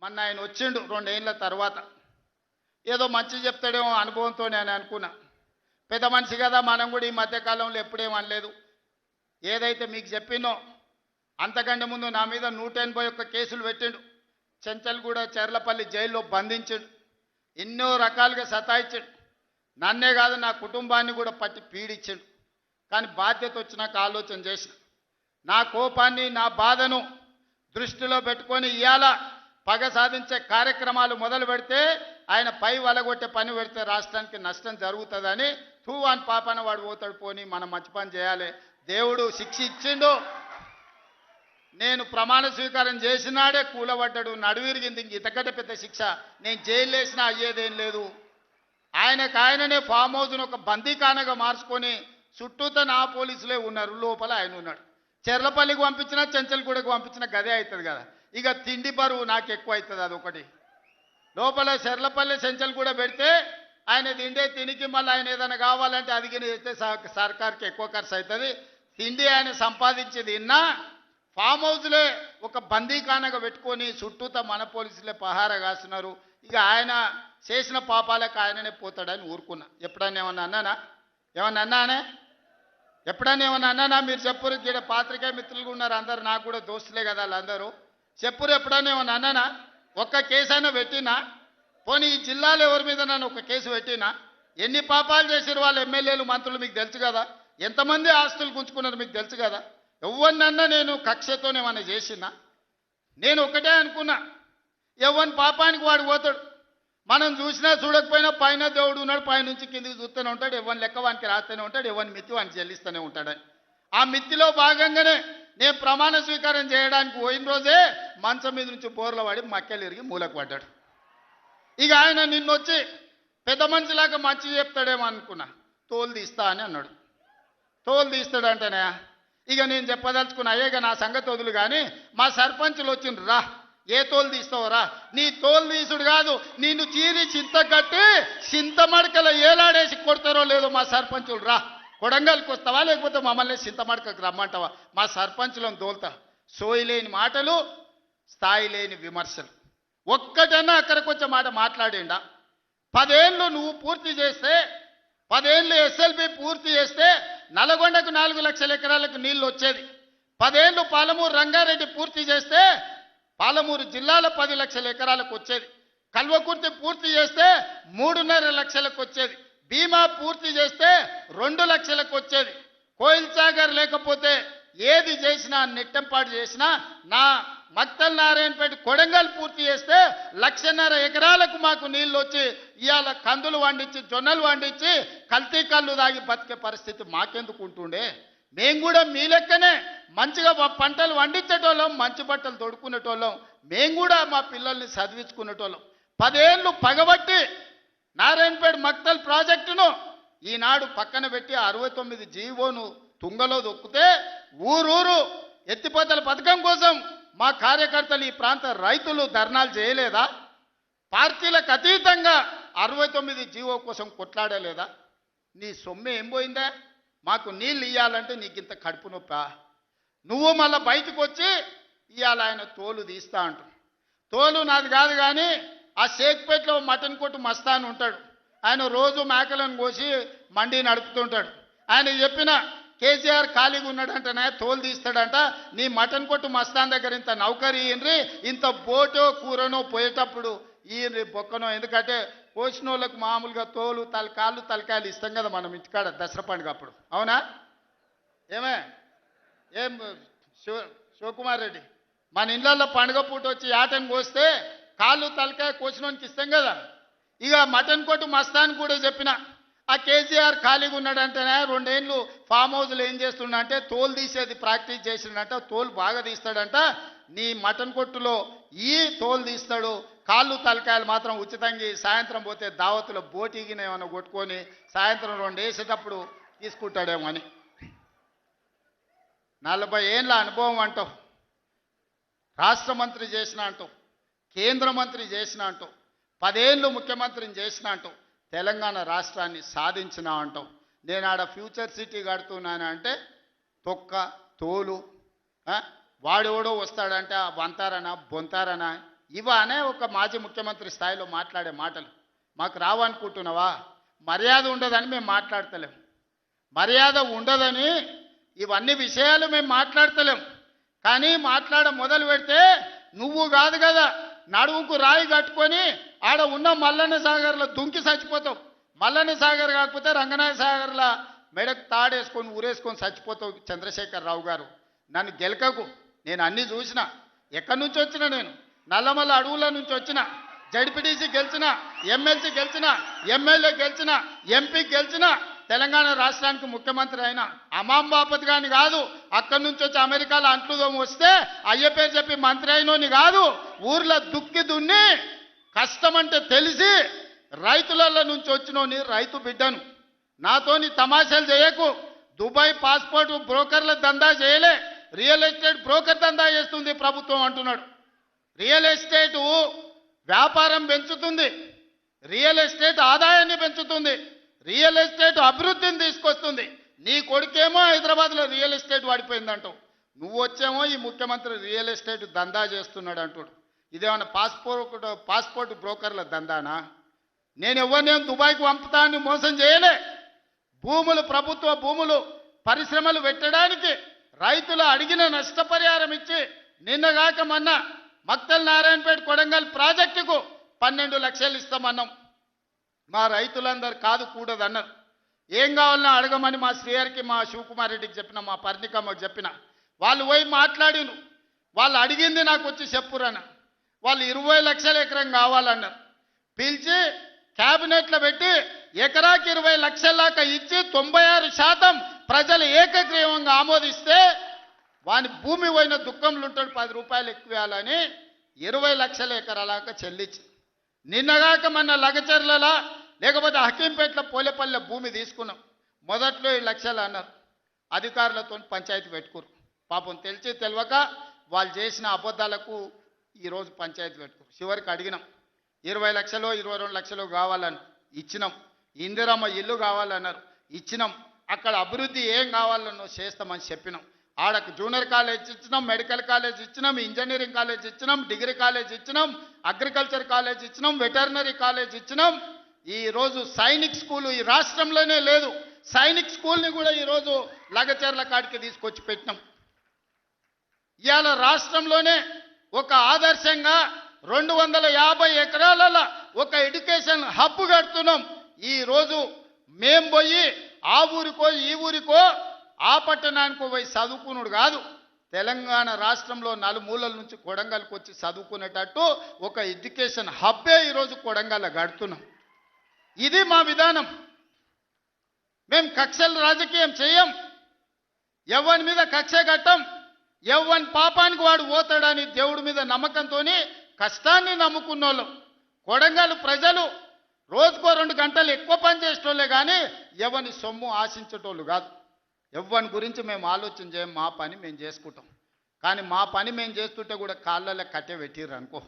మొన్న ఆయన వచ్చిండు 2 ఏళ్ల తర్వాత. ఏదో మంచి చెప్తాడేమో అనుభవంతో నేను అనుకున్నా. పెద్ద మనిషి కదా, మనం కూడా ఈ మధ్యకాలంలో ఎప్పుడేం అనలేదు. ఏదైతే మీకు చెప్పినో అంతకంటే ముందు నా మీద 181 కేసులు పెట్టిండు. చెంచల్గూడ చెర్లపల్లి జైల్లో బంధించాడు. ఎన్నో రకాలుగా సతాయించాడు. నన్నే కాదు నా కుటుంబాన్ని కూడా పట్టి పీడించాడు. కానీ బాధ్యత వచ్చినాక ఆలోచన చేసిన, నా కోపాన్ని నా బాధను దృష్టిలో పెట్టుకొని ఇవాళ పగ సాధించే కార్యక్రమాలు మొదలు పెడితే ఆయన పై వలగొట్టే పని పెడితే రాష్ట్రానికి నష్టం జరుగుతుందని తూవాన్ పాపన వాడు పోతాడు, పోని మనం మంచి పని చేయాలి. దేవుడు శిక్ష ఇచ్చిండు. నేను ప్రమాణ స్వీకారం చేసినాడే కూలబడ్డాడు, నడువిరిగింది. ఇంతకంటే పెద్ద శిక్ష నేను జైలు వేసినా అయ్యేదేం లేదు. ఆయననే ఫామ్ హౌస్ను ఒక బందీఖానగా మార్చుకొని చుట్టూతో నా పోలీసులే ఉన్నారు, లోపల ఆయన ఉన్నాడు. చెర్లపల్లికి పంపించినా చెంచల్గూడకు పంపించినా గదే అవుతుంది కదా. ఇక తిండి బరువు నాకు ఎక్కువ అవుతుంది. అదొకటి. లోపల చెర్లపల్లి చెంచల్గూడ పెడితే ఆయన తిండే తినికి మళ్ళీ ఆయన ఏదైనా కావాలంటే అదిగిన చేస్తే సర్కార్కి ఎక్కువ ఖర్చు అవుతుంది. తిండి ఆయన సంపాదించేది ఇన్నా ఫామ్ హౌస్లే ఒక బందీఖానగా పెట్టుకొని చుట్టూతో మన పోలీసులే పహారా కాస్తున్నారు. ఇక ఆయన చేసిన పాపాలకు ఆయననే పోతాడని ఊరుకున్నా. ఎప్పుడన్నా ఏమన్నా అన్నానా? ఎప్పుడన్నా ఏమన్నా అన్నానా? మీరు చెప్పురు. ఇక్కడ పాత్రికేయ మిత్రులు ఉన్నారు అందరు, నాకు కూడా దోస్తులే కదా వాళ్ళందరూ. చెప్పురు, ఎప్పుడన్నా ఏమన్నా అన్నానా? ఒక్క కేసు అయినా పెట్టినా? పోనీ ఈ జిల్లాలో ఎవరి మీద నన్ను ఒక కేసు పెట్టినా? ఎన్ని పాపాలు చేసారు వాళ్ళ ఎమ్మెల్యేలు మంత్రులు మీకు తెలుసు కదా. ఎంతమంది ఆస్తులు గుంజుకున్నారు మీకు తెలుసు కదా. ఎవరినన్నా నేను కక్షతోనేమన్నా చేసినా? నేను ఒకటే అనుకున్నా, ఎవరి పాపానికి వాడు పోతాడు. మనం చూసినా చూడకపోయినా పైన దేవుడు ఉన్నాడు, పైనుంచి కిందికి చూస్తూనే ఉంటాడు. ఎవరిని లెక్క వానికి రాస్తూనే ఉంటాడు, ఎవరిని మిత్తి వానికి చెల్లిస్తూనే ఉంటాడని. ఆ మిత్తిలో భాగంగానే నేను ప్రమాణ స్వీకారం చేయడానికి పోయిన రోజే మంచం మీద నుంచి బోర్ల పడి మక్కెలు ఇరిగి మూలకు పడ్డాడు. ఇక ఆయన నిన్నొచ్చి పెద్ద మనిషిలాగా మంచి చెప్తాడేమో అనుకున్నా. తోలు తీస్తా అని అన్నాడు. తోలు తీస్తాడంటేనే ఇక నేను చెప్పదలుచుకున్నా, అయ్యేగా నా సంగతి వదులు కానీ మా సర్పంచులు వచ్చిండ్రు, రా ఏ తోలు తీస్తావురా? నీ తోలు తీసుడు కాదు, నిన్ను చీరి చింత కట్టి చింతమడకల ఏలాడేసి కొడతారో లేదో మా సర్పంచులు, రా కొడంగల్కి వస్తావా లేకపోతే మమ్మల్ని చింతమడకకు రమ్మంటావా? మా సర్పంచులను దోల్తా. సోయి లేని మాటలు, స్థాయి లేని విమర్శలు. ఒక్కటన్నా అక్కడికి వచ్చే మాట మాట్లాడిండా? 10 ఏళ్ళు నువ్వు పూర్తి చేస్తే, 10 ఏళ్ళు ఎస్ఎల్బి పూర్తి చేస్తే నల్గొండకు 4 లక్షల ఎకరాలకు నీళ్లు వచ్చేది. 10 ఏళ్ళు పాలమూరు రంగారెడ్డి పూర్తి చేస్తే పాలమూరు జిల్లాలో 10 లక్షల ఎకరాలకు వచ్చేది. కల్వకుర్తి పూర్తి చేస్తే 3.5 లక్షలకు వచ్చేది. భీమా పూర్తి చేస్తే 2 లక్షలకు వచ్చేది. కోయిల్ సాగర్ లేకపోతే ఏది చేసినా నెట్టంపాటు చేసినా, నా మక్తల్ నారాయణపేట కొడంగల్ పూర్తి చేస్తే 1.5 ఎకరాలకు మాకు నీళ్ళు వచ్చి ఇవాళ కందులు వండించి జొన్నలు వండించి కల్తీ కళ్ళు దాగి బతికే పరిస్థితి మాకెందుకు ఉంటుండే? మేము కూడా మీ లెక్కనే మంచిగా పంటలు వండించేటోళ్ళం, మంచి బట్టలు తొడుక్కునేటోళ్ళం. మేము కూడా మా పిల్లల్ని చదివించుకునేటోళ్ళం. 10 ఏళ్ళు పగబట్టి నారాయణపేట మక్తల్ ప్రాజెక్టును ఈనాడు పక్కన పెట్టి 69 జీవోను తుంగలో దొక్కితే ఊరూరు ఎత్తిపోతల పథకం కోసం మా కార్యకర్తలు ఈ ప్రాంత రైతులు ధర్నాలు చేయలేదా? పార్టీలకు అతీతంగా 69 జీవో కోసం కొట్లాడలేదా? నీ సొమ్మె ఏం పోయిందా? మాకు నీళ్ళు ఇవ్వాలంటే నీకు ఇంత కడుపు నొప్పా? నువ్వు మళ్ళీ బయటకు వచ్చి ఇవాళ ఆయన తోలు తీస్తా అంటు. తోలు నాది కాదు కానీ ఆ షేక్పేటలో మటన్ కొట్టు మస్తాన్ ఉంటాడు. ఆయన రోజు మేకలను కోసి మండి నడుపుతుంటాడు. ఆయన చెప్పిన కేసీఆర్ ఖాళీగా ఉన్నాడంటనే తోలు తీస్తాడంట. నీ మటన్ కొట్టు మస్తాన్ దగ్గర ఇంత నౌకరీ ఇయ్యండ్రి, ఇంత బోటో కూరనో పోయేటప్పుడు ఈయన బొక్కనో. ఎందుకంటే కోసిన వాళ్ళకు మామూలుగా తోలు తలకాయలు ఇస్తాం కదా మనం ఇంటికాడ దసరా పండుగ అప్పుడు. అవునా? ఏం శివకుమార్ రెడ్డి, మన ఇళ్ళల్లో పండుగ పూట వచ్చి యాటను కోస్తే కాళ్ళు తలకాయ కోసినోనికి ఇస్తాం కదా. ఇక మటన్ కొట్టు మస్తాన్ కూడా చెప్పిన, ఆ కేసీఆర్ ఖాళీగా ఉన్నాడంటేనే 2 ఏళ్ళు ఫామ్ హౌస్లో ఏం చేస్తుండంటే తోలు తీసేది ప్రాక్టీస్ చేసిండంట. తోలు బాగా తీస్తాడంట. నీ మటన్ కొట్టులో ఈ తోలు తీస్తాడు, కాళ్ళు తలకాయలు మాత్రం ఉచితంగా సాయంత్రం పోతే దావతులో బోటిగిన ఏమైనా కొట్టుకొని సాయంత్రం 2 వేసేటప్పుడు తీసుకుంటాడేమో అని. 40 ఏళ్ళ అనుభవం అంటావు, రాష్ట్ర మంత్రి చేసిన అంటావు, కేంద్ర మంత్రి చేసిన అంటావు, 10 ఏళ్ళు ముఖ్యమంత్రిని చేసిన అంటావు, తెలంగాణ రాష్ట్రాన్ని సాధించిన అంటావు. నేను ఆడ ఫ్యూచర్ సిటీ కడుతున్నాను అంటే తొక్క తోలు. వాడెవడో వస్తాడంటే వంతారనా బొంతారనా ఇవానే ఒక మాజీ ముఖ్యమంత్రి స్థాయిలో మాట్లాడే మాటలు మాకు రావనుకుంటున్నావా? మర్యాద ఉండదని మేము మాట్లాడతలేం. మర్యాద ఉండదని ఇవన్నీ విషయాలు మేము మాట్లాడతలేం. కానీ మాట్లాడ మొదలు పెడితే నువ్వు కాదు కదా, నడువుకు రాయి కట్టుకొని ఆడ ఉన్న మల్లన్న సాగర్లో దుంకి చచ్చిపోతావు. మల్లన్న సాగర్ కాకపోతే రంగనాయ సాగర్లో మెడకు తాడేసుకొని ఊరేసుకొని చచ్చిపోతావు. చంద్రశేఖరరావు గారు, నన్ను గెలకకు. నేను అన్నీ చూసిన. ఎక్కడి నుంచి వచ్చిన? నేను నల్లమల్ల అడవుల నుంచి వచ్చిన. జడ్పీటీసీ గెలిచిన, ఎమ్మెల్సీ గెలిచిన, ఎమ్మెల్యే గెలిచిన, ఎంపీ గెలిచిన, తెలంగాణ రాష్ట్రానికి ముఖ్యమంత్రి అయినా అమాం బాపత్ గాని కాదు. అక్కడి నుంచి వచ్చి అమెరికాలో అంట్లుదోమ వస్తే అయ్య పేరు చెప్పి మంత్రి అయినోని కాదు. ఊర్లో దుక్కి దున్ని కష్టమంటే తెలిసి రైతుల నుంచి వచ్చినోని రైతు బిడ్డను. నాతోని తమాషాలు చేయకు. దుబాయ్ పాస్పోర్ట్ బ్రోకర్ల దందా చేయలే, రియల్ ఎస్టేట్ బ్రోకర్ దందా చేస్తుంది ప్రభుత్వం అంటున్నాడు. రియల్ ఎస్టేటు వ్యాపారం పెంచుతుంది, రియల్ ఎస్టేట్ ఆదాయాన్ని పెంచుతుంది, రియల్ ఎస్టేట్ అభివృద్ధిని తీసుకొస్తుంది. నీ కొడుకేమో హైదరాబాద్లో రియల్ ఎస్టేట్ వాడిపోయిందంటావు. నువ్వు వచ్చేమో ఈ ముఖ్యమంత్రి రియల్ ఎస్టేట్ దందా చేస్తున్నాడు అంటాడు. ఇదేమన్నా పాస్పోర్ట్ బ్రోకర్ల దందానా? నేను ఎవరినేం దుబాయ్కి పంపుతా అని మోసం చేయలే. భూములు, ప్రభుత్వ భూములు, పరిశ్రమలు పెట్టడానికి రైతులు అడిగిన నష్టపరిహారం ఇచ్చి నిన్నగాక మొన్న మక్తల్ నారాయణపేట కొడంగల్ ప్రాజెక్టుకు 12 లక్షలు ఇస్తామన్నాం. మా రైతులందరూ కాదు కూడదన్నారు. ఏం కావాలన్నా అడగమని మా శ్రీహరికి, మా శివకుమార్ రెడ్డికి చెప్పిన, మా పరిణికమ్మకు చెప్పిన. వాళ్ళు పోయి మాట్లాడిను. వాళ్ళు అడిగింది నాకు వచ్చి చెప్పురన్న. వాళ్ళు 20 లక్షల ఎకరం కావాలన్నారు. పిలిచి క్యాబినెట్లో పెట్టి ఎకరాకి 20 లక్షల దాకా ఇచ్చి 96% ప్రజలు ఏకగ్రీవంగా ఆమోదిస్తే వాని భూమి పోయిన దుఃఖంలో ఉంటాడు. 10 రూపాయలు ఎక్కువ ఇవ్వాలని 20 లక్షల ఎకరాలాగా చెల్లించి నిన్నగాక మన లగచర్లలో లేకపోతే హకీంపేటలో పోలేపల్లె భూమి తీసుకున్నాం. మొదట్లో 7 లక్షలు అన్నారు. అధికారులతో పంచాయతీ పెట్టుకోరు. పాపం తెలిసి తెలియక వాళ్ళు చేసిన అబద్ధాలకు ఈరోజు పంచాయతీ పెట్టుకోరు. చివరికి అడిగినాం, 20 లక్షలు 22 లక్షలు కావాలని ఇచ్చినాం. ఇందిరమ్మ ఇల్లు కావాలన్నారు, ఇచ్చినాం. అక్కడ అభివృద్ధి ఏం కావాలన్నో చేస్తామని చెప్పినాం. ఆడకు జూనియర్ కాలేజ్ ఇచ్చినాం, మెడికల్ కాలేజ్ ఇచ్చినాం, ఇంజనీరింగ్ కాలేజ్ ఇచ్చినాం, డిగ్రీ కాలేజ్ ఇచ్చినాం, అగ్రికల్చర్ కాలేజ్ ఇచ్చినాం, వెటర్నరీ కాలేజ్ ఇచ్చినాం. ఈరోజు సైనిక్ స్కూలు ఈ రాష్ట్రంలోనే లేదు. సైనిక్ స్కూల్ని కూడా ఈరోజు లగచర్ల కాడికి తీసుకొచ్చి పెట్టినాం. ఇవాళ రాష్ట్రంలోనే ఒక ఆదర్శంగా 250 ఎకరాలలో ఒక ఎడ్యుకేషన్ హబ్ కడుతున్నాం. ఈరోజు మేం పోయి ఆ ఊరికో ఈ ఊరికో ఆ పట్టణానికో పోయి చదువుకున్నాడు కాదు. తెలంగాణ రాష్ట్రంలో నలుమూలల నుంచి కొడంగల్కి వచ్చి చదువుకునేటట్టు ఒక ఎడ్యుకేషన్ హబ్బే ఈరోజు కొడంగల్ కడుతున్నాం. ఇది మా విధానం. మేము కక్షల రాజకీయం చేయం. ఎవరి మీద కక్ష కట్టం. ఎవరి పాపానికి వాడు పోతాడని దేవుడి మీద నమ్మకంతో కష్టాన్ని నమ్ముకున్నోళ్ళం. కొడంగల్ ప్రజలు రోజుకో 2 గంటలు ఎక్కువ పని చేసేటోళ్ళే కానీ ఎవరిని సొమ్ము ఆశించేటోళ్ళు కాదు. ఎవరి గురించి మేము ఆలోచన చేయం. మా పని మేము చేసుకుంటాం. కానీ మా పని మేము చేస్తుంటే కూడా కాళ్ళలో కట్టె పెట్టిర్రు అనుకో,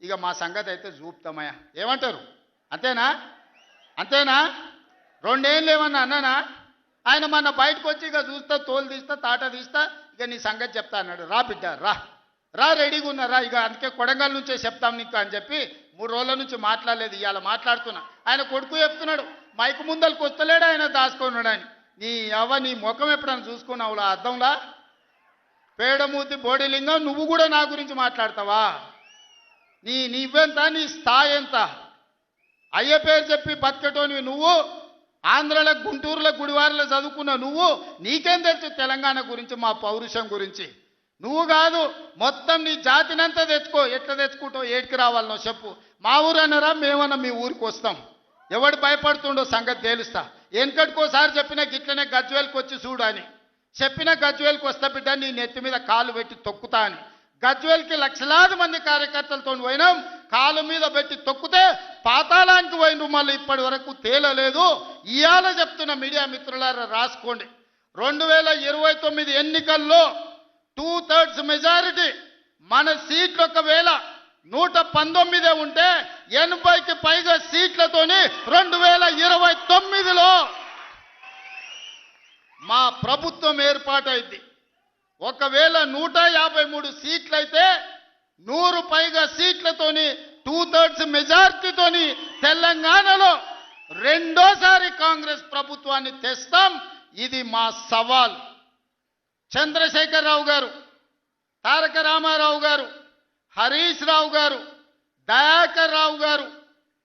ఇక మా సంగతి అయితే చూపుతామయ్యా. ఏమంటారు? అంతేనా? అంతేనా? 2 ఏళ్ళు ఏమన్నా అన్నానా? ఆయన మన బయటకు వచ్చి ఇక చూస్తా, తోలు తీస్తా, తాట తీస్తా, ఇక నీ సంగతి చెప్తా అన్నాడు. రా బిడ్డ రా, రా రెడీగా ఉన్నారా, ఇక అందుకే కొడంగల్ నుంచే చెప్తాం నీకు అని చెప్పి 3 రోజుల నుంచి మాట్లాడలేదు. ఇవాళ మాట్లాడుతున్నా. ఆయన కొడుకు చెప్తున్నాడు, మైకు ముందరికి వస్తలేడు, ఆయన దాచుకున్నాడు అని. నీ నీ ముఖం ఎప్పుడైనా చూసుకున్నావులా అద్దంలా? పేడమూతి బోడిలింగం, నువ్వు కూడా నా గురించి మాట్లాడతావా? నీవెంత, నీ స్థాయి ఎంత? అయ్య పేరు చెప్పి బతికటోనివి నువ్వు. ఆంధ్రలో గుంటూరులో గుడివారిలో చదువుకున్న నువ్వు, నీకేం తెలుసు తెలంగాణ గురించి, మా పౌరుషం గురించి? నువ్వు కాదు, మొత్తం నీ జాతినంతా తెచ్చుకో. ఎట్లా తెచ్చుకుంటావు? ఏడికి రావాలనో చెప్పు. మా ఊరు అన్నారా, మేమన్నా మీ ఊరికి వస్తాం. ఎవడు భయపడుతుండో సంగతి తేలుస్తా. వెనకటికోసారి చెప్పిన గిట్లనే గజ్వేల్కి వచ్చి చూడు అని చెప్పిన, గజ్వేల్కి వస్తా బిడ్డ, నీ నెత్తి మీద కాలు పెట్టి తొక్కుతా అని. గజ్వేల్కి లక్షలాది మంది కార్యకర్తలతో పోయినాం. కాలు మీద పెట్టి తొక్కితే పాతాళానికి పోయిన మళ్ళీ ఇప్పటి వరకు తేలలేదు. ఇవాళ చెప్తున్న మీడియా మిత్రులారా రాసుకోండి, 2029 ఎన్నికల్లో 2/3 మెజారిటీ మన సీట్లు ఒకవేళ 119 ఉంటే 80కి పైగా సీట్లతోని 2029లో మా ప్రభుత్వం ఏర్పాటైంది. ఒకవేళ 153 సీట్లయితే 100 పైగా సీట్లతోని 2/3 మెజార్టీతోని తెలంగాణలో రెండోసారి కాంగ్రెస్ ప్రభుత్వాన్ని తెస్తాం. ఇది మా సవాల్. చంద్రశేఖరరావు గారు, తారక రామారావు గారు, హరీష్ రావు గారు, దయాకర్ రావు గారు,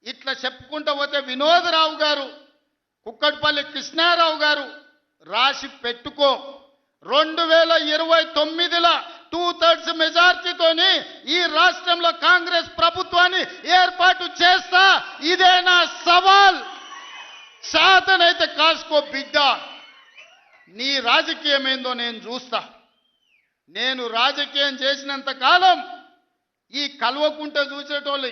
ఇట్లా చెప్పుకుంటూ పోతే వినోదరావు గారు, కుక్కట్పల్లి కృష్ణారావు గారు, రాసి పెట్టుకో. 2029లో 2/3 మెజార్టీతోని ఈ రాష్ట్రంలో కాంగ్రెస్ ప్రభుత్వాన్ని ఏర్పాటు చేస్తా. ఇదే నా సవాల్. శాతనైతే కాసుకో బిడ్డ. నీ రాజకీయం ఏందో నేను చూస్తా. నేను రాజకీయం చేసినంత కాలం ఈ కల్వకుంట చూసేటోళ్ళు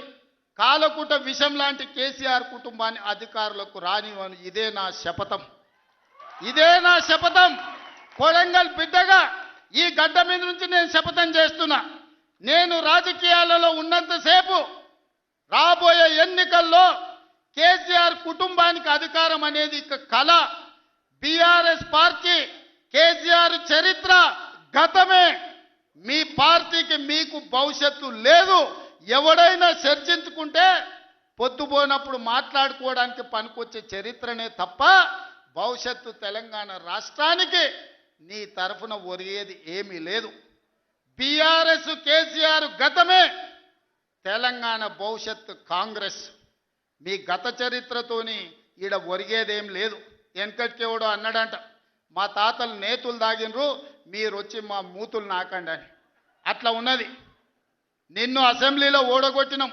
కాలకుంట విషం లాంటి కేసీఆర్ కుటుంబాన్ని అధికారులకు రానివ్వను. ఇదే నా శపథం. ఇదే నా శపథం. కొడంగల్ బిడ్డగా ఈ గడ్డ మీద నుంచి నేను శపథం చేస్తున్నా. నేను రాజకీయాలలో ఉన్నంతసేపు రాబోయే ఎన్నికల్లో కేసీఆర్ కుటుంబానికి అధికారం అనేది ఇక కళ. బీఆర్ఎస్ పార్టీ, కేసీఆర్ చరిత్ర గతమే. మీ పార్టీకి మీకు భవిష్యత్తు లేదు. ఎవడైనా చర్చించుకుంటే పొద్దుపోనప్పుడు మాట్లాడుకోవడానికి పనికొచ్చే చరిత్రనే తప్ప భవిష్యత్తు తెలంగాణ రాష్ట్రానికి నీ తరఫున ఒరిగేది ఏమీ లేదు. బీఆర్ఎస్ కేసీఆర్ గతమే, తెలంగాణ భవిష్యత్తు కాంగ్రెస్. మీ గత చరిత్రతోని ఈడ ఒరిగేదేం లేదు. వెనకటికెవడో అన్నాడంట, మా తాతలు నేతులు దాగినరు, మీరు వచ్చి మా మూతులు నాకండి అని. అట్లా ఉన్నది. నిన్ను అసెంబ్లీలో ఓడగొట్టినాం,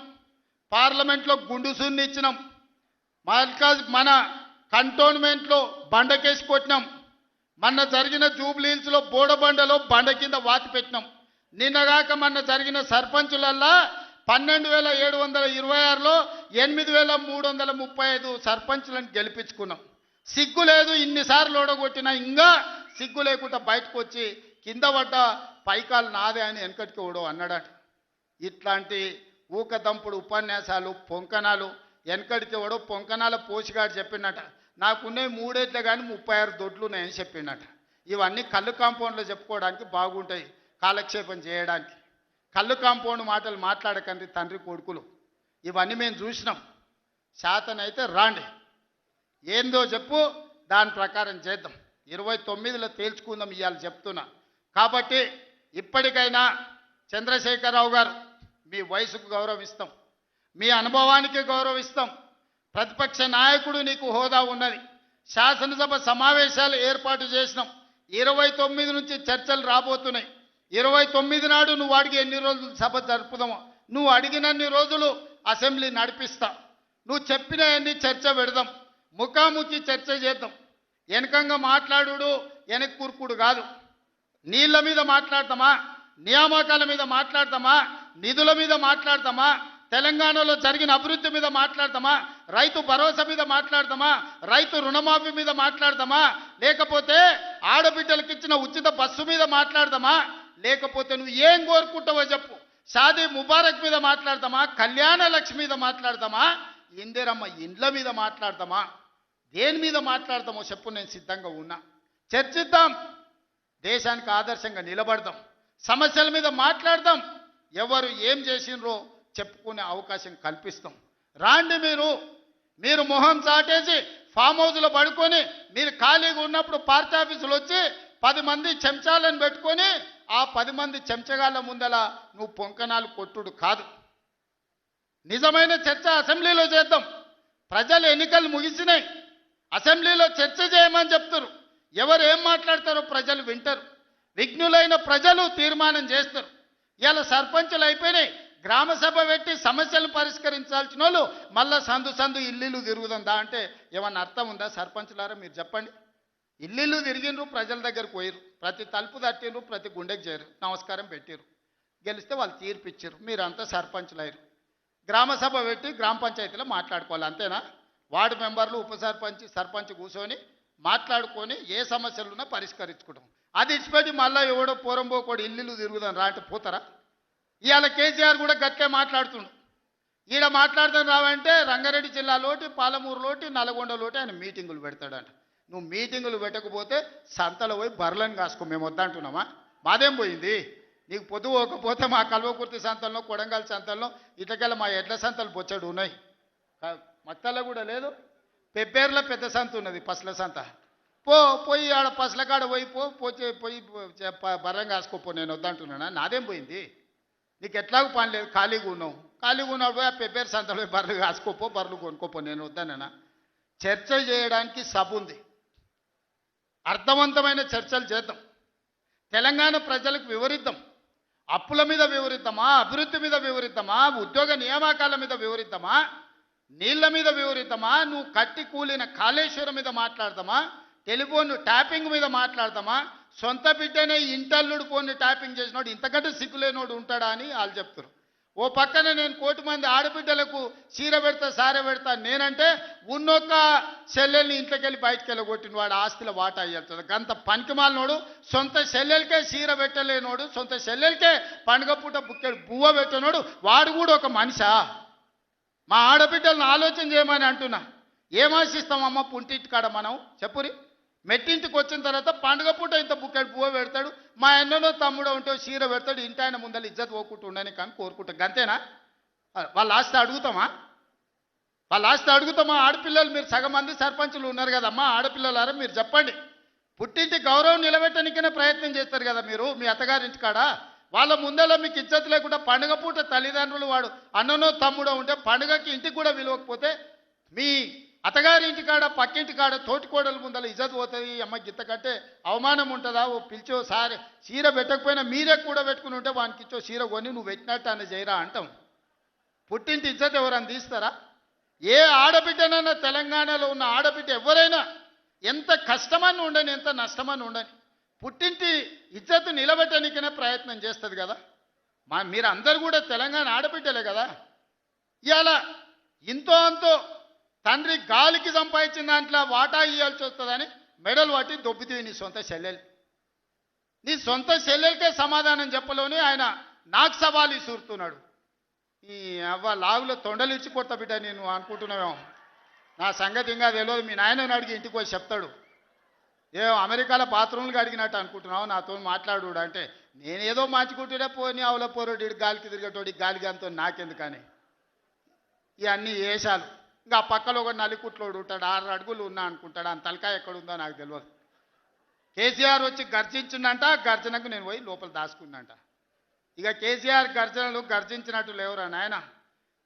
పార్లమెంట్లో గుండుసున్ని ఇచ్చినాం, మన కంటోన్మెంట్లో బండకేసి కొట్టినాం, మొన్న జరిగిన జూబ్లీహిల్స్లో బోడబండలో బండ కింద వాతి పెట్టినాం. నిన్నగాక మొన్న జరిగిన సర్పంచులల్లా 12,726లో 8,335 సర్పంచులను గెలిపించుకున్నాం. సిగ్గు లేదు. ఇన్నిసార్లు ఓడగొట్టినా ఇంకా సిగ్గు లేకుండా బయటకు వచ్చి కింద పడ్డ పైకాలు నాదే అని వెనకటికి ఓడో అన్నాడట. ఇట్లాంటి ఊకదంపుడు ఉపన్యాసాలు, పొంకనాలు వెనకడికి ఎవడో పొంకనాల పోసిగాడు చెప్పిండట. నాకున్నాయి 3 ఏట్లే కానీ 36 దొడ్లు ఉన్నాయని చెప్పిండట. ఇవన్నీ కళ్ళు కాంపౌండ్లో చెప్పుకోవడానికి బాగుంటాయి, కాలక్షేపం చేయడానికి. కళ్ళు కాంపౌండ్ మాటలు మాట్లాడకండి తండ్రి కొడుకులు. ఇవన్నీ మేము చూసినాం. శాతనైతే రాండి, ఏందో చెప్పు, దాని ప్రకారం చేద్దాం. 29లో తేల్చుకుందాం ఇవాళ చెప్తున్నా. కాబట్టి ఇప్పటికైనా చంద్రశేఖరరావు గారు, మీ వయసుకు గౌరవిస్తాం, మీ అనుభవానికి గౌరవిస్తాం. ప్రతిపక్ష నాయకుడు నీకు హోదా ఉన్నది. శాసనసభ సమావేశాలు ఏర్పాటు చేసినాం. 29 నుంచి చర్చలు రాబోతున్నాయి. 29 నాడు నువ్వు అడిగి ఎన్ని రోజులు సభ జరుపుదామో, నువ్వు అడిగినన్ని రోజులు అసెంబ్లీ నడిపిస్తా. నువ్వు చెప్పిన అన్ని చర్చ పెడదాం, ముఖాముఖి చర్చ చేద్దాం. వెనకంగా మాట్లాడు వెనక్కి కూర్పుడు కాదు. నీళ్ల మీద మాట్లాడతామా, నియామకాల మీద మాట్లాడతామా, నిధుల మీద మాట్లాడతామా, తెలంగాణలో జరిగిన అభివృద్ధి మీద మాట్లాడతామా, రైతు భరోసా మీద మాట్లాడతామా, రైతు రుణమాఫీ మీద మాట్లాడతామా, లేకపోతే ఆడబిడ్డలకు ఇచ్చిన ఉచిత బస్సు మీద మాట్లాడతామా, లేకపోతే నువ్వు ఏం కోరుకుంటావో చెప్పు, షాదీ ముబారక్ మీద మాట్లాడతామా, కళ్యాణ లక్ష్మి మీద మాట్లాడతామా, ఇందిరమ్మ ఇండ్ల మీద మాట్లాడతామా, దేని మీద మాట్లాడతామో చెప్పు, నేను సిద్ధంగా ఉన్నా. చర్చిద్దాం, దేశానికి ఆదర్శంగా నిలబడదాం, సమస్యల మీద మాట్లాడదాం, ఎవరు ఏం చేసినరో చెప్పుకునే అవకాశం కల్పిస్తాం. రాండి, మీరు మొహం చాటేసి ఫామ్ హౌస్లో పడుకొని మీరు ఖాళీగా ఉన్నప్పుడు పార్టీ ఆఫీసులు వచ్చి 10 మంది చెంచాలను పెట్టుకొని ఆ 10 మంది చెంచగాళ్ళ ముందల నువ్వు పొంకనాలు కొట్టుడు కాదు. నిజమైన చర్చ అసెంబ్లీలో చేద్దాం. ప్రజలు ఎన్నికలు ముగిసినాయి, అసెంబ్లీలో చర్చ చేయమని చెప్తారు. ఎవరు ఏం మాట్లాడతారో ప్రజలు వింటారు. విఘ్నులైన ప్రజలు తీర్మానం చేస్తారు. ఇలా సర్పంచులు అయిపోయినాయి, గ్రామ సభ పెట్టి సమస్యలు పరిష్కరించాల్సిన వాళ్ళు మళ్ళా సందు ఇల్లు తిరుగుతుందా అంటే ఏమన్నా అర్థం ఉందా? సర్పంచులారా మీరు చెప్పండి. ఇల్లు తిరిగినరు, ప్రజల దగ్గరకు పోయిరు, ప్రతి తలుపు తట్టినరు, ప్రతి గుండెకి చేరు, నమస్కారం పెట్టిరు, గెలిస్తే వాళ్ళు తీర్పిచ్చారు, మీరంతా సర్పంచులు అయ్యారు. గ్రామ సభ పెట్టి గ్రామ పంచాయతీలో మాట్లాడుకోవాలి, అంతేనా? వార్డు మెంబర్లు, ఉప సర్పంచ్, సర్పంచ్ కూర్చొని మాట్లాడుకొని ఏ సమస్యలున్నా పరిష్కరించుకుంటాం. అది ఇచ్చిపెట్టి మళ్ళీ ఎవడో పోరంబోకోడు ఇల్లు తిరుగుదాం రా అంటే పోతారా? ఇవాళ కేసీఆర్ కూడా గట్టే మాట్లాడుతుండు. ఈడ మాట్లాడదాం రావంటే రంగారెడ్డి జిల్లాలోటి, పాలమూరులోటి, నల్గొండలోటి ఆయన మీటింగులు పెడతాడంట. నువ్వు మీటింగులు పెట్టకపోతే సంతలో పోయి బర్రెలను కాసుకో, మేము వద్దంటున్నామా? మాదేం పోయింది? నీకు పొద్దు పోకపోతే మా కల్వకుర్తి సంతల్లో కొడంగల్ సంతల్లో ఇటకెళ్ళ మా ఎడ్ల సంతలు బొచ్చడు ఉన్నాయి. మత్తల్లో కూడా లేదు. పెబ్బేర్లో పెద్ద సంత ఉన్నది, పసల సంత. పోయి ఆడ పసల కాడ పోయి బర్రం కాసుకోపో, నేను వద్దంటున్నానా? నాదేం పోయింది? నీకు ఎట్లాగూ పని లేదు, ఖాళీగా ఉన్నావు పోయి ఆ పెబ్బేరు సంతలో బర్రెలు కాసుకోపో, బర్రెలు కొనుక్కోపో, నేను వద్దానన్నా. చర్చ చేయడానికి సభ ఉంది, అర్థవంతమైన చర్చలు చేద్దాం, తెలంగాణ ప్రజలకు వివరిద్దాం. అప్పుల మీద వివరిద్దామా, అభివృద్ధి మీద వివరిద్దామా, ఉద్యోగ నియామకాల మీద వివరిద్దామా, నీళ్ల మీద వివరిద్దామా, నువ్వు కట్టి కూలిన కాళేశ్వరం మీద మాట్లాడదామా, టెలిఫోన్ ట్యాపింగ్ మీద మాట్లాడదామా, సొంత బిడ్డనే ఇంటల్లుడు ఫోన్ని ట్యాపింగ్ చేసినోడు ఇంతకంటే సిగ్గులేనోడు ఉంటాడా అని వాళ్ళు చెప్తారు. ఓ పక్కన నేను 1 కోటి మంది ఆడబిడ్డలకు చీర పెడతా సారె పెడతా నేనంటే ఉన్నొక్క చెల్లెల్ని ఇంట్లోకి వెళ్ళి బయటకు వెళ్ళగొట్టిన వాడు ఆస్తిలో వాటా అయ్యేస్తుంది. గంత పనికిమాలినోడు, సొంత చెల్లెలకే చీర పెట్టలేనోడు, సొంత చెల్లెలకే పండుగ పూట బుక్కెడు బువ్వ పెట్టినోడు వాడు కూడా ఒక మనిషా? మా ఆడబిడ్డలను ఆలోచన చేయమని అంటున్నా. ఏం ఆశిస్తామమ్మ పుంటింటి కాడ మనం? చెప్పురి. మెట్టింటికి వచ్చిన తర్వాత పండుగ పూట ఇంత బుక్కెడు పువ్వు పెడతాడు, మా అన్ననో తమ్ముడో ఉంటే చీర పెడతాడు, ఇంటి ఆయన ముందర ఇజ్జత్ పోకుండా ఉండని కానీ కోరుకుంటాం. గంతేనా? వాళ్ళ ఆస్తి అడుగుతామా? ఆడపిల్లలు మీరు సగం మంది సర్పంచులు ఉన్నారు కదమ్మా, ఆడపిల్లలారా మీరు చెప్పండి. పుట్టింటి గౌరవం నిలబెట్టడానికైనా ప్రయత్నం చేస్తారు కదా మీరు మీ అత్తగారింటి కాడ. వాళ్ళ ముందర మీకు ఇజ్జత్ లేకుండా పండుగ పూట తల్లిదండ్రులు వాడు అన్ననో తమ్ముడో ఉంటే పండుగకి ఇంటికి కూడా విలువకపోతే మీ అత్తగారి ఇంటి కాడ పక్కింటి కాడ తోటికోడల ముందర ఇజ్జత్ పోతుంది. అమ్మ గిత్త కంటే అవమానం ఉంటుందా? ఓ పిలిచో సారి చీర పెట్టకపోయినా మీరే కూడా పెట్టుకుని ఉంటే వానికి ఇచ్చో చీర కొని నువ్వు పెట్టినట్టు అని చేయరా అంటాం. పుట్టింటి ఇజ్జత్ ఎవరని తీస్తారా? ఏ ఆడబిడ్డనైనా తెలంగాణలో ఉన్న ఆడబిడ్డ ఎవరైనా ఎంత కష్టమని ఉండని, ఎంత నష్టమని ఉండని, పుట్టింటి ఇజ్జత్ నిలబెట్టడానికైనా ప్రయత్నం చేస్తుంది కదా. మీరు అందరు కూడా తెలంగాణ ఆడబిడ్డలే కదా. ఇవాళ ఇంతో అంతో తండ్రి గాలికి సంపాదించిన దాంట్లో వాటా ఇవ్వాల్సి వస్తుందని మెడలు పట్టి దొబ్బితీవి నీ సొంత చెల్లెలు. నీ సొంత చెల్లెలకే సమాధానం చెప్పలోని ఆయన నాకు సవాలు ఇసురుతున్నాడు. ఈ అవ్వ లాగులో తొండలు ఇచ్చి కొత్త బిడ్డ నేను అనుకుంటున్నావేమో. నా సంగతి ఇంకా తెలియదు. మీ నాయనని అడిగి ఇంటికి వచ్చి చెప్తాడు. అమెరికాలో బాత్రూమ్లు అడిగినట్టు అనుకుంటున్నావు నాతో మాట్లాడు అంటే, నేనేదో మార్చుకుంటుండే పోని ఆవుల పోరోడు గాలికి తిరిగేటోడి గాలికి అంతో నాకెందుకని ఇవన్నీ వేషాలు. ఇంకా ఆ పక్కలో ఒక నలికుట్లోడు ఉంటాడు, 6 అడుగులు ఉన్నా అనుకుంటాడు, ఆ తలకాయ ఎక్కడుందో నాకు తెలియదు. కేసీఆర్ వచ్చి గర్జించిందంట, గర్జనకు నేను పోయి లోపల దాచుకున్నంట. ఇక కేసీఆర్ గర్జనలు గర్జించినట్టు లేవురా నాయన.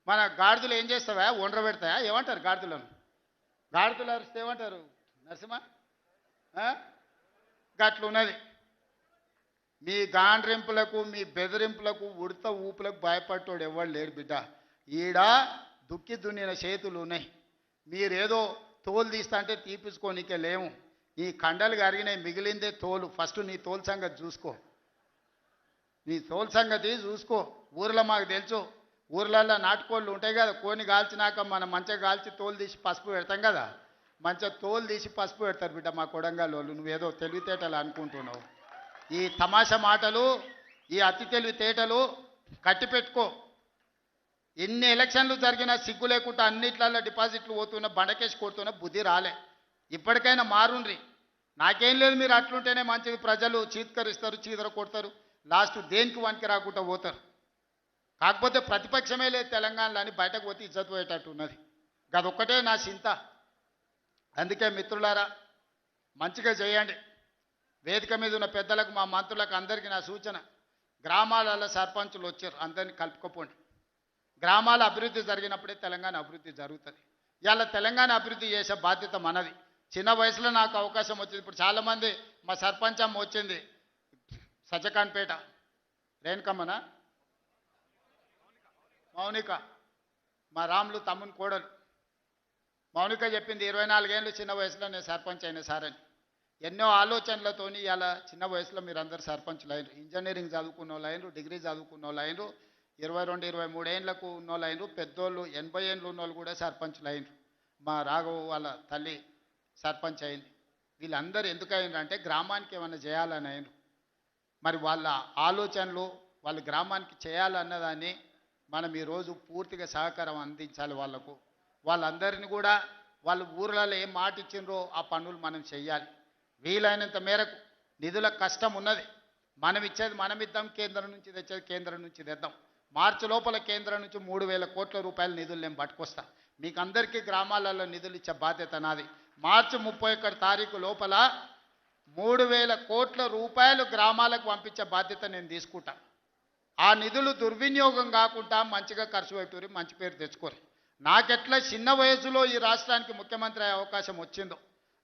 మన గాడిదలు ఏం చేస్తావా? ఒండ్ర పెడతాయా? ఏమంటారు గాడిదలను? గాడిదలు అరిస్తే ఏమంటారు నరసింహ? గట్లున్నది. మీ గాండ్రింపులకు మీ బెదిరింపులకు ఉడత ఊపులకు భయపడ్డోడు ఎవడు లేడు బిడ్డ. ఈడ దుక్కి దున్నిన చేతులు ఉన్నాయి. మీరేదో తోలు తీస్తా అంటే తీపించుకోనికే లేము. నీ కండలు కరిగినాయి, మిగిలిందే తోలు. ఫస్ట్ నీ తోలు సంగతి చూసుకో, నీ తోలు సంగతి చూసుకో. ఊర్లో మాకు తెలుసు, ఊర్లలో నాటుకోళ్ళు ఉంటాయి కదా, కోని కాల్చినాక మనం మంచిగా కాల్చి తోలు తీసి పసుపు పెడతాం కదా, మంచిగా తోలు తీసి పసుపు పెడతారు బిడ్డ మా కొడంగల్ వాళ్ళు. నువ్వేదో తెలివితేటలు అనుకుంటున్నావు. ఈ తమాషా మాటలు, ఈ అతి తెలివితేటలు కట్టి పెట్టుకో. ఎన్ని ఎలక్షన్లు జరిగినా సిగ్గు లేకుండా అన్నిట్లలో డిపాజిట్లు పోతున్నా, బండకేసి కొడుతున్నా బుద్ధి రాలే. ఇప్పటికైనా మారుండ్రి. నాకేం లేదు, మీరు అట్లుంటేనే మంచిది. ప్రజలు చీత్కరిస్తారు, చీదర కొడతారు, లాస్ట్ దేనికి వానికి రాకుండా పోతారు. కాకపోతే ప్రతిపక్షమే లేదు తెలంగాణలో అని బయటకు పోతే ఇజ్జత్ పోయేటట్టు ఉన్నది. గదొక్కటే నా చింత. అందుకే మిత్రులారా మంచిగా చేయండి. వేదిక మీద ఉన్న పెద్దలకు, మా మంత్రులకు అందరికీ నా సూచన, గ్రామాలలో సర్పంచులు వచ్చారు, అందరినీ కలుపుకోపోండి. గ్రామాల అభివృద్ధి జరిగినప్పుడే తెలంగాణ అభివృద్ధి జరుగుతుంది. ఇవాళ తెలంగాణ అభివృద్ధి చేసే బాధ్యత మనది. చిన్న వయసులో నాకు అవకాశం వచ్చింది. ఇప్పుడు చాలామంది మా సర్పంచ్ అమ్మ వచ్చింది, సజ్జకాన్పేట రేణుకమ్మనా మౌనిక, మా రాములు తమ్ముని కోడలు మౌనిక చెప్పింది 24 ఏళ్ళు చిన్న వయసులో నేను సర్పంచ్ అయిన సార్ అని. ఎన్నో ఆలోచనలతోని ఇలా చిన్న వయసులో మీరు అందరు సర్పంచ్లు అయినరు. ఇంజనీరింగ్ చదువుకున్న వాళ్ళు అయినరు, డిగ్రీ చదువుకున్న వాళ్ళు అయినరు, 22, 23 ఏళ్ళకు ఉన్న వాళ్ళు అయినరు, పెద్దోళ్ళు 80 ఏళ్ళు ఉన్న వాళ్ళు కూడా సర్పంచ్లు అయినరు. మా రాఘవ వాళ్ళ తల్లి సర్పంచ్ అయింది. వీళ్ళందరూ ఎందుకు అయినరు అంటే గ్రామానికి ఏమైనా చేయాలని అయినరు. మరి వాళ్ళ ఆలోచనలు వాళ్ళ గ్రామానికి చేయాలన్నదాన్ని మనం ఈరోజు పూర్తిగా సహకారం అందించాలి వాళ్ళకు. వాళ్ళందరినీ కూడా వాళ్ళు ఊర్లలో ఏం మాట ఇచ్చినరో ఆ పనులు మనం చెయ్యాలి. వీలైనంత మేరకు నిధుల కష్టం ఉన్నది. మనం ఇచ్చేది మనం ఇద్దాం, కేంద్రం నుంచి తెచ్చేది కేంద్రం నుంచి తెద్దాం. మార్చి లోపల కేంద్రం నుంచి 3,000 కోట్ల రూపాయల నిధులు నేను పట్టుకొస్తా. మీకు అందరికీ గ్రామాలలో నిధులు ఇచ్చే బాధ్యత నాది. మార్చి 31 తారీఖు లోపల 3,000 కోట్ల రూపాయలు గ్రామాలకు పంపించే బాధ్యత నేను తీసుకుంటా. ఆ నిధులు దుర్వినియోగం కాకుండా మంచిగా ఖర్చు పెట్టుకుని మంచి పేరు తెచ్చుకోరు. నాకెట్లా చిన్న వయసులో ఈ రాష్ట్రానికి ముఖ్యమంత్రి అయ్యే అవకాశం వచ్చిందో,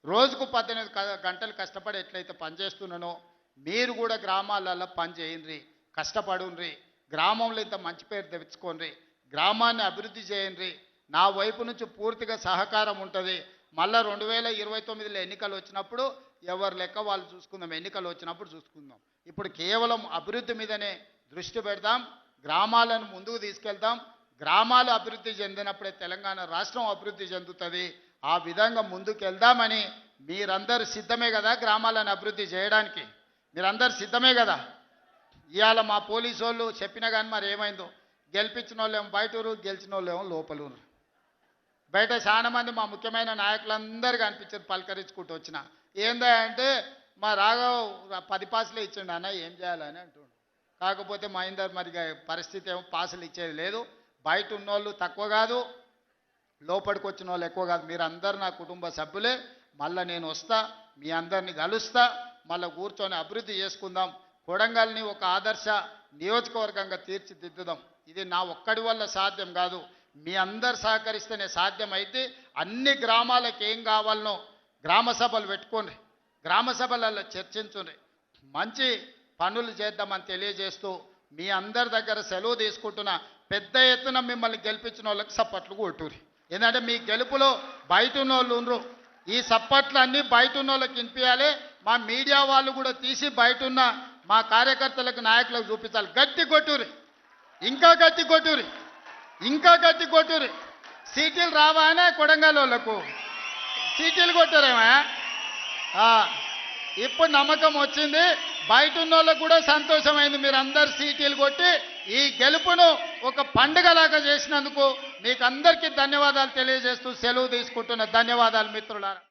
రోజుకు 18 గంటలు కష్టపడి ఎట్లయితే పనిచేస్తున్నానో మీరు కూడా గ్రామాలలో పని చేయండి, కష్టపడుండ్రి, గ్రామంలో ఇంత మంచి పేరు తెచ్చుకోండి, గ్రామాన్ని అభివృద్ధి చేయండి. నా వైపు నుంచి పూర్తిగా సహకారం ఉంటుంది. మళ్ళీ 2029లో ఎన్నికలు వచ్చినప్పుడు ఎవరి లెక్క వాళ్ళు చూసుకుందాం, ఎన్నికలు వచ్చినప్పుడు చూసుకుందాం. ఇప్పుడు కేవలం అభివృద్ధి మీదనే దృష్టి పెడదాం, గ్రామాలను ముందుకు తీసుకెళ్దాం. గ్రామాలు అభివృద్ధి చెందినప్పుడే తెలంగాణ రాష్ట్రం అభివృద్ధి చెందుతుంది. ఆ విధంగా ముందుకు వెళ్దామని మీరందరూ సిద్ధమే కదా గ్రామాలను అభివృద్ధి చేయడానికి? మీరందరూ సిద్ధమే కదా? ఇవాళ మా పోలీసు వాళ్ళు చెప్పినా కానీ మరి ఏమైందో, గెలిపించిన వాళ్ళేమో బయటూరు, గెలిచిన వాళ్ళేమో లోపలూరు. బయట చాలా మంది మా ముఖ్యమైన నాయకులందరూ కనిపించారు, పలకరించుకుంటూ వచ్చిన. ఏందా అంటే మా రాఘవ్ 10 పాసులే ఇచ్చిండు అన్న, ఏం చేయాలని అంటుండు. కాకపోతే మహేందర్ మరి పరిస్థితి ఏమో పాసులు ఇచ్చేది లేదు. బయట ఉన్నోళ్ళు తక్కువ కాదు, లోపలికి వచ్చిన వాళ్ళు ఎక్కువ కాదు. మీరందరూ నా కుటుంబ సభ్యులే. మళ్ళీ నేను వస్తా, మీ అందరినీ కలుస్తా, మళ్ళీ కూర్చొని అభివృద్ధి చేసుకుందాం. కొడంగల్ని ఒక ఆదర్శ నియోజకవర్గంగా తీర్చిదిద్దుదాం. ఇది నా ఒక్కడి వల్ల సాధ్యం కాదు, మీ అందరు సహకరిస్తేనే సాధ్యమైతే. అన్ని గ్రామాలకు ఏం కావాలనో గ్రామ సభలు పెట్టుకోండి, గ్రామ సభలలో చర్చించుండ్రి, మంచి పనులు చేద్దామని తెలియజేస్తూ మీ అందరి దగ్గర సెలవు తీసుకుంటున్నా. పెద్ద ఎత్తున మిమ్మల్ని గెలిపించిన వాళ్ళకి సప్పట్లు కొట్టుర్రి. ఎందుకంటే మీ గెలుపులో బయట ఉన్న వాళ్ళు ఉండరు. ఈ సప్పట్లు అన్నీ బయట ఉన్న వాళ్ళకి వినిపించాలి. మా మీడియా వాళ్ళు కూడా తీసి బయట ఉన్న మా కార్యకర్తలకు, నాయకులకు చూపించాలి. గట్టి కొట్టుర్రి, ఇంకా గట్టి కొట్టుర్రి, ఇంకా గట్టి కొట్టుర్రి. సీటీలు రావానే కొడంగల్ వాళ్ళకు సీటీలు కొట్టారేమా? ఇప్పుడు నమ్మకం వచ్చింది, బయట ఉన్న వాళ్ళకు కూడా సంతోషమైంది. మీరు అందరు సీటీలు కొట్టి ఈ గెలుపును ఒక పండుగలాగా చేసినందుకు మీకు అందరికీ ధన్యవాదాలు తెలియజేస్తూ సెలవు తీసుకుంటున్న. ధన్యవాదాలు మిత్రులారా.